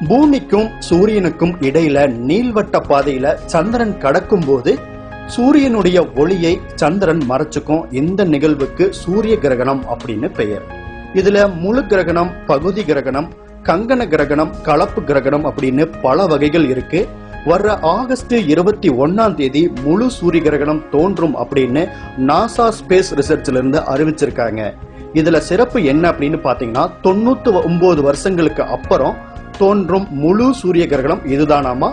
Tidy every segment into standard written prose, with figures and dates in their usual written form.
பூமிக்கும் சூரியனுக்கும் இடையில நீள்வட்ட பாதையில சந்திரன் கடக்கும் போது சூரியனுடைய ஒளியை சந்திரன் மறைச்சுக்கும். இந்த நிகழ்வுக்கு சூரிய கிரகணம் அப்படின்னு பெயர். இதுல முழு கிரகணம், பகுதி கிரகணம், கங்கண கிரகணம், கலப்பு கிரகணம் அப்படின்னு பல வகைகள் இருக்கு. வர்ற ஆகஸ்ட் 21 முழு சூரிய கிரகணம் தோன்றும் அப்படின்னு நாசா ஸ்பேஸ் ரிசர்ச்ல இருந்து அறிவிச்சிருக்காங்க. இதுல சிறப்பு என்ன அப்படின்னு பாத்தீங்கன்னா 99 வருஷங்களுக்கு அப்புறம் தோன்றும் முழு சூரிய கிரகணம் இதுதானாமா.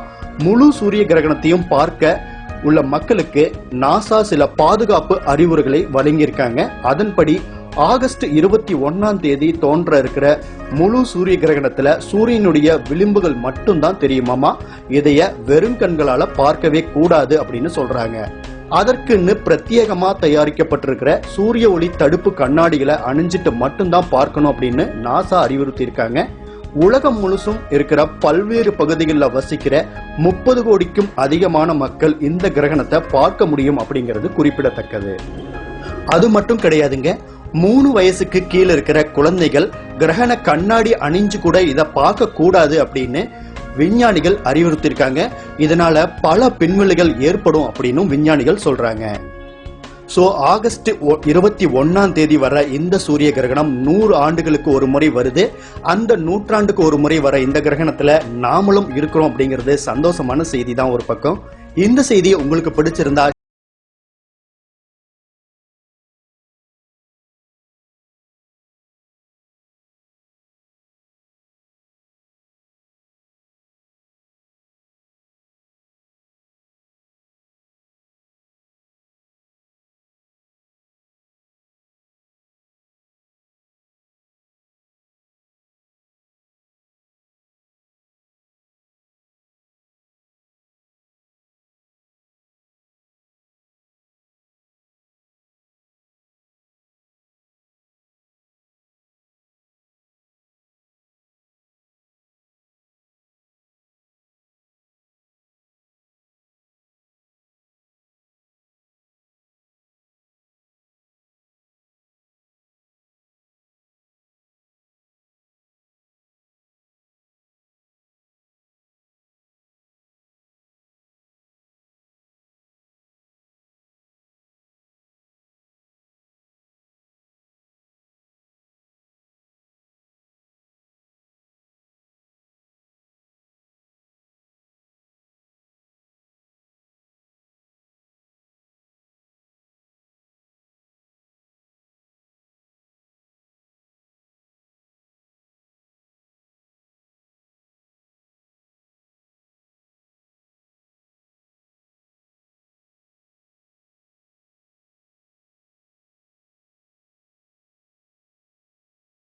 முழு சூரிய கிரகணத்தையும் பார்க்க உள்ள மக்களுக்கு நாசா சில பாதுகாப்பு அறிவுரைகளை வழங்கியிருக்காங்க. அதன்படி ஆகஸ்ட் 21 தோன்ற இருக்கிற முழு சூரிய கிரகணத்துல சூரியனுடைய விளிம்புகள் மட்டும்தான் தெரியுமாமா. இதைய வெறும் கண்களால பார்க்கவே கூடாது அப்படின்னு சொல்றாங்க. அதற்குன்னு பிரத்யேகமா தயாரிக்கப்பட்டிருக்கிற சூரிய ஒளி தடுப்பு கண்ணாடிகளை அணிஞ்சிட்டு மட்டும்தான் பார்க்கணும் அப்படின்னு நாசா அறிவுறுத்தி இருக்காங்க. உலகம் முழுசும் இருக்கிற பல்வேறு பகுதிகளில் வசிக்கிற 30 கோடிக்கும் அதிகமான மக்கள் இந்த கிரகணத்தை பார்க்க முடியும் அப்படிங்கிறது குறிப்பிடத்தக்கது. அது மட்டும் கிடையாதுங்க, 3 வயசுக்கு கீழே இருக்கிற குழந்தைகள் கிரகண கண்ணாடி அணிஞ்சு கூட இதை பார்க்க கூடாது அப்படின்னு விஞ்ஞானிகள் அறிவுறுத்திருக்காங்க. இதனால பல பின்விளைகள் ஏற்படும் அப்படின்னு விஞ்ஞானிகள் சொல்றாங்க. சோ ஆகஸ்ட் 21 வர இந்த சூரிய கிரகணம் 100 ஆண்டுகளுக்கு ஒரு முறை வருது. அந்த நூற்றாண்டுக்கு ஒரு முறை வர இந்த கிரகணத்துல நாமளும் இருக்கிறோம் அப்படிங்கிறது சந்தோஷமான செய்தி தான் ஒரு பக்கம். இந்த செய்தி உங்களுக்கு பிடிச்சிருந்தா